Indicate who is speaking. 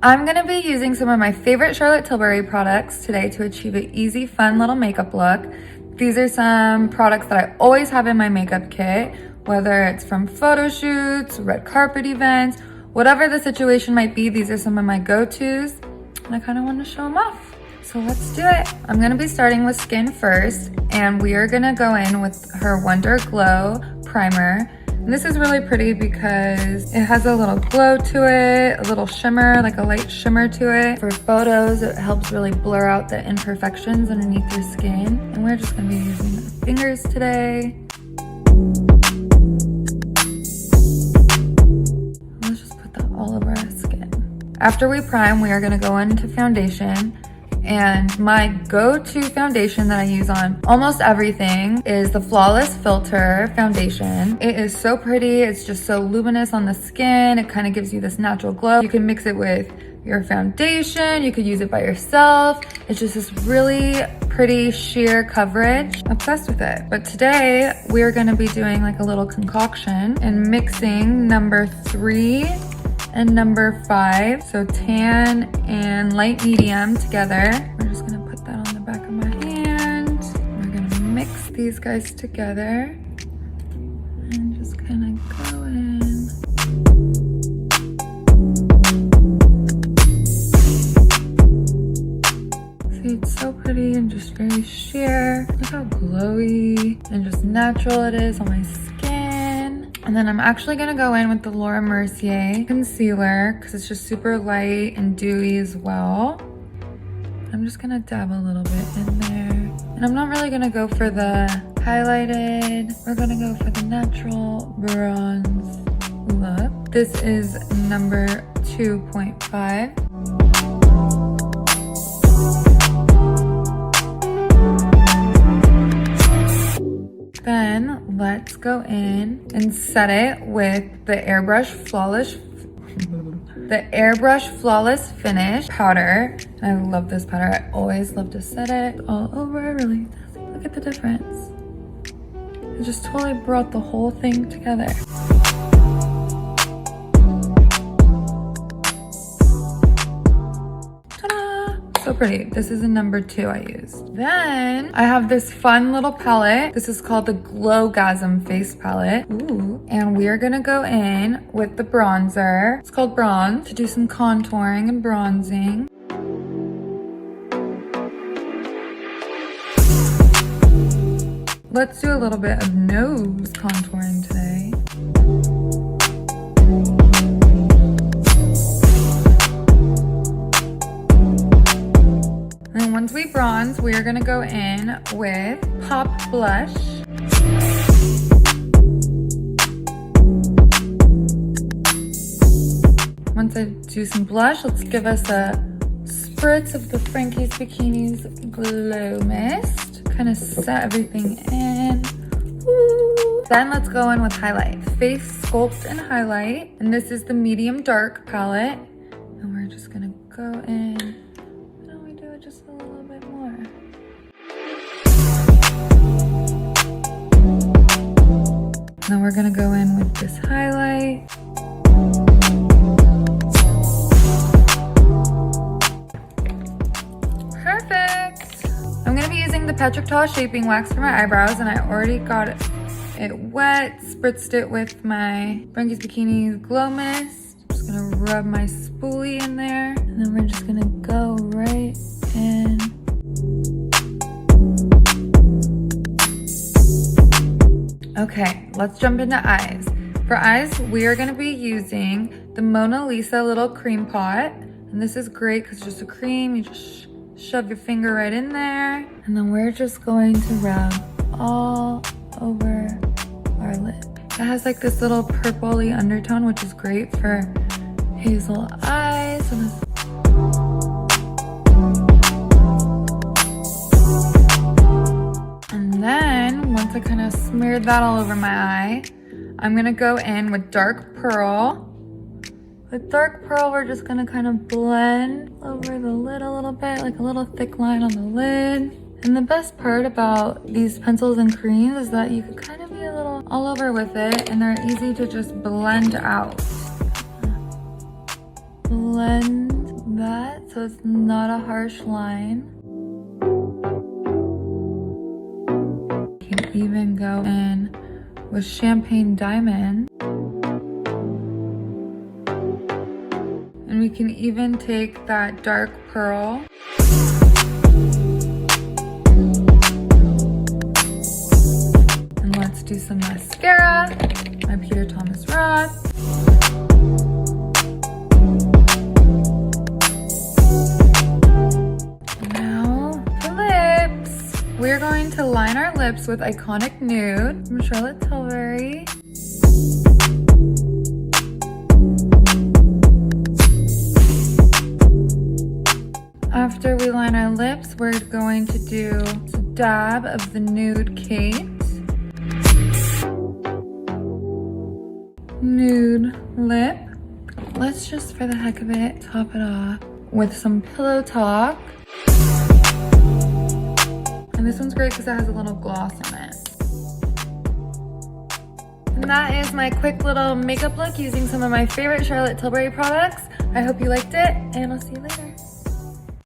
Speaker 1: I'm gonna be using some of my favorite Charlotte Tilbury products today to achieve an easy, fun little makeup look. These are some products that I always have in my makeup kit, whether it's from photo shoots, red carpet events, whatever the situation might be. These are some of my go-tos, and I kind of want to show them off. So let's do it. I'm gonna be starting with skin first, and we are gonna go in with her Wonder Glow primer. And this is really pretty because it has a little glow to it, a little shimmer, like a light shimmer to it. For photos, it helps really blur out the imperfections underneath your skin. And we're just gonna be using the fingers today. Let's just put that all over our skin. After we prime, we are gonna go into foundation. And my go-to foundation that I use on almost everything is the Flawless Filter foundation. It is so pretty. It's just so luminous on the skin. It kind of gives you this natural glow. You can mix it with your foundation. You could use it by yourself. It's just this really pretty sheer coverage. Obsessed with it. But today we are going to be doing like a little concoction and mixing number 3 and number 5, so tan and light medium together. We're just gonna put that on the back of my hand. We're gonna mix these guys together and just kind of go in. See, it's so pretty and just very sheer. Look how glowy and just natural it is on my skin. And then I'm actually gonna go in with the Laura Mercier concealer because it's just super light and dewy as well. I'm just gonna dab a little bit in there. And I'm not really gonna go for the highlighted. We're gonna go for the natural bronze look. This is number 2.5. Then let's go in and set it with the Airbrush Flawless Finish powder. And I love this powder. I always love to set it all over. Really, look at the difference. It just totally brought the whole thing together. So pretty. This is a number 2 I used. Then I have this fun little palette. This is called the Glowgasm face palette. Ooh. And we are gonna go in with the bronzer. It's called Bronze, to do some contouring and bronzing. Let's do a little bit of nose contouring today. And once we bronze, we are gonna go in with Pop Blush. Once I do some blush, let's give us a spritz of the Frankies Bikinis Glow Mist. Kind of set everything in. Woo. Then let's go in with highlight. Face Sculpt and Highlight. And this is the medium dark palette. And we're just gonna go in. Just a little bit more. Now we're gonna go in with this highlight. Perfect! I'm gonna be using the Petrichor shaping wax for my eyebrows, and I already got it wet, spritzed it with my Frankies Bikinis Glow Mist. Just gonna rub my spoolie in there, and then we're just gonna go right in. Okay, let's jump into eyes. For eyes, we are gonna be using the Mona Lisa little cream pot. And this is great because it's just a cream. You just shove your finger right in there. And then we're just going to rub all over our lid. It has like this little purpley undertone, which is great for hazel eyes. And then once I kind of smeared that all over my eye, I'm gonna go in with dark pearl. With dark pearl, we're just gonna kind of blend over the lid a little bit, like a little thick line on the lid. And the best part about these pencils and creams is that you can kind of be a little all over with it, and they're easy to just blend out. Blend blend that so it's not a harsh line. You can even go in with Champagne Diamond. And we can even take that dark pearl and let's do some mascara. My Peter Thomas Roth. Now for lips. We're going to line our lips with Iconic Nude from Charlotte Tilbury. After we line our lips, we're going to do a dab of the Nude Kate. Nude lip. Let's just, for the heck of it, top it off with some Pillow Talk. And this one's great because it has a little gloss on it. And that is my quick little makeup look using some of my favorite Charlotte Tilbury products. I hope you liked it, and I'll see you later.